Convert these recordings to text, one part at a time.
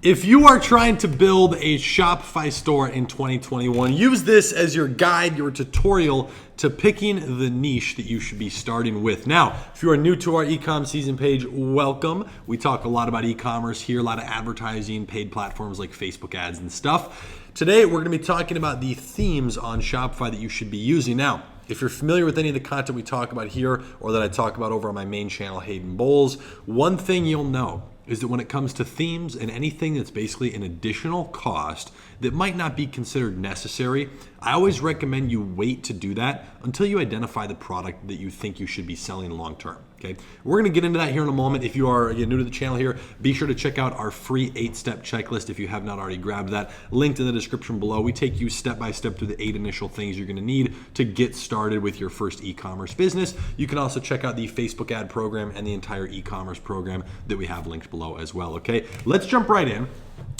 If you are trying to build a Shopify store in 2021, use this as your guide, your tutorial to picking the niche that you should be starting with. Now, if you are new to our ecom season page, welcome. We talk a lot about e-commerce here, a lot of advertising, paid platforms like Facebook ads and stuff. Today, we're going to be talking about the themes on Shopify that you should be using. Now, if you're familiar with any of the content we talk about here or that I talk about over on my main channel, Hayden Bowles, one thing you'll know is that when it comes to themes and anything that's basically an additional cost that might not be considered necessary, I always recommend you wait to do that until you identify the product that you think you should be selling long term. Okay, we're going to get into that here in a moment. If you are new to the channel here, be sure to check out our free 8-step checklist if you have not already grabbed that. Linked in the description below. We take you step by step through the 8 initial things you're going to need to get started with your first e-commerce business. You can also check out the Facebook ad program and the entire e-commerce program that we have linked below as well. Okay, let's jump right in.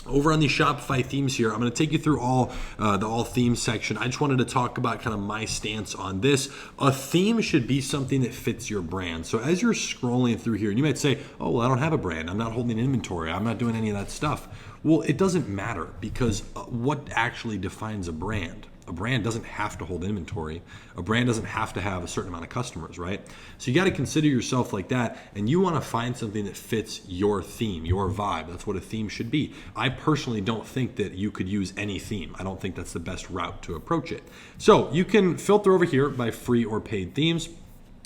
Over on the Shopify themes here, I'm going to take you through the all themes section. I just wanted to talk about kind of my stance on this. A theme should be something that fits your brand. So as you're scrolling through here, and you might say, oh, well, I don't have a brand. I'm not holding inventory. I'm not doing any of that stuff. Well, it doesn't matter because what actually defines a brand? A brand doesn't have to hold inventory. A brand doesn't have to have a certain amount of customers, right? So you got to consider yourself like that, and you want to find something that fits your theme, your vibe. That's what a theme should be. I personally don't think that you could use any theme. I don't think that's the best route to approach it. So you can filter over here by free or paid themes.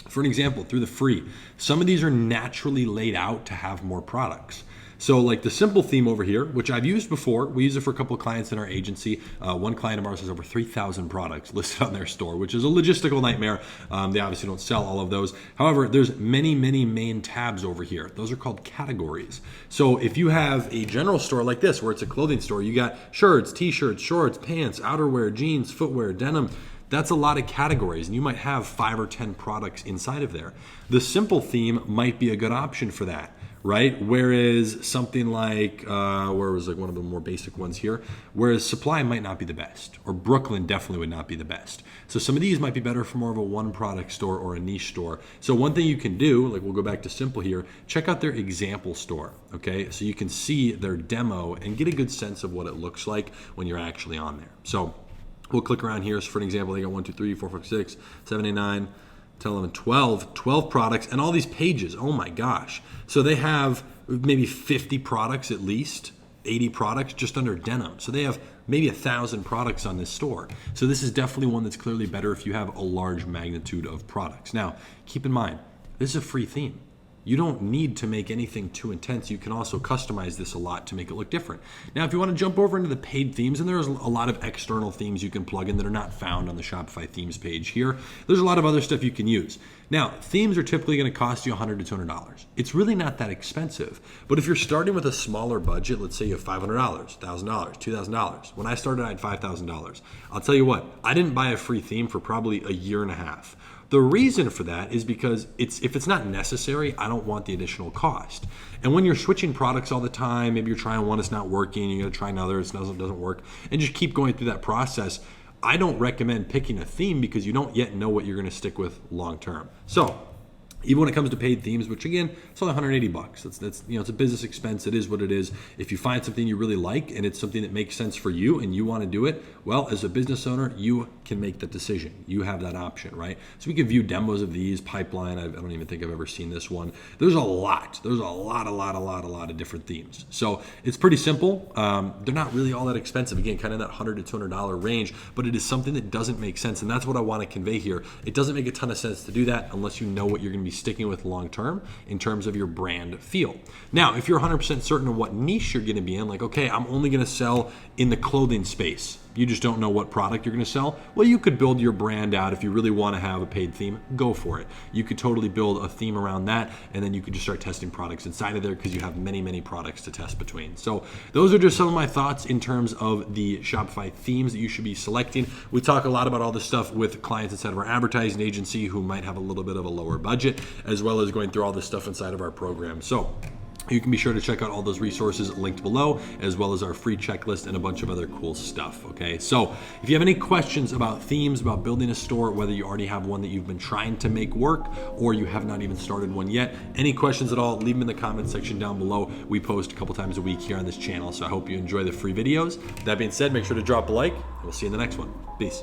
For an example, through the free, some of these are naturally laid out to have more products. So like the simple theme over here, which I've used before, we use it for a couple of clients in our agency. One client of ours has over 3,000 products listed on their store, which is a logistical nightmare. They obviously don't sell all of those. However, there's many main tabs over here. Those are called categories. So if you have a general store like this, where it's a clothing store, you got shirts, t-shirts, shorts, pants, outerwear, jeans, footwear, denim. That's a lot of categories, and you might have 5 or 10 products inside of there. The simple theme might be a good option for that, right? Whereas something like, where was like one of the more basic ones here, whereas Supply might not be the best, or Brooklyn definitely would not be the best. So some of these might be better for more of a one product store or a niche store. So one thing you can do, like we'll go back to simple here, check out their example store, okay? So you can see their demo and get a good sense of what it looks like when you're actually on there. So we'll click around here. So for an example, they got 1, 2, 3, 4, 5, 6, 7, 8, 9, 10, 11, 12 products, and all these pages. Oh my gosh. So they have maybe 50 products at least, 80 products just under denim. So they have maybe 1,000 products on this store. So this is definitely one that's clearly better if you have a large magnitude of products. Now, keep in mind, this is a free theme. You don't need to make anything too intense. You can also customize this a lot to make it look different. Now, if you want to jump over into the paid themes, and there's a lot of external themes you can plug in that are not found on the Shopify themes page here. There's a lot of other stuff you can use. Now, themes are typically going to cost you $100 to $200. It's really not that expensive. But if you're starting with a smaller budget, let's say you have $500, $1,000, $2,000. When I started, I had $5,000. I'll tell you what, I didn't buy a free theme for probably a year and a half. The reason for that is because if it's not necessary, I don't want the additional cost. And when you're switching products all the time, maybe you're trying one, it's not working, you gotta try another, it doesn't work, and just keep going through that process, I don't recommend picking a theme because you don't yet know what you're gonna stick with long term. So even when it comes to paid themes, which again, it's only $180. That's it's a business expense. It is what it is. If you find something you really like and it's something that makes sense for you and you want to do it, well, as a business owner, you can make that decision. You have that option, right? So we can view demos of these. Pipeline, I don't even think I've ever seen this one. There's a lot. There's a lot of different themes. So it's pretty simple. They're not really all that expensive. Again, kind of that $100 to $200 range, but it is something that doesn't make sense. And that's what I want to convey here. It doesn't make a ton of sense to do that unless you know what you're going to be sticking with long term in terms of your brand feel. Now, if you're 100% certain of what niche you're going to be in, like, okay, I'm only going to sell in the clothing space. You just don't know what product you're going to sell. Well, you could build your brand out. If you really want to have a paid theme, go for it. You could totally build a theme around that, and then you could just start testing products inside of there because you have many products to test between. So those are just some of my thoughts in terms of the Shopify themes that you should be selecting. We talk a lot about all this stuff with clients inside of our advertising agency who might have a little bit of a lower budget, as well as going through all this stuff inside of our program. So You can be sure to check out all those resources linked below, as well as our free checklist and a bunch of other cool stuff, okay? So if you have any questions about themes, about building a store, whether you already have one that you've been trying to make work or you have not even started one yet, any questions at all, leave them in the comment section down below. We post a couple times a week here on this channel, so I hope you enjoy the free videos. That being said, make sure to drop a like, and we'll see you in the next one. Peace.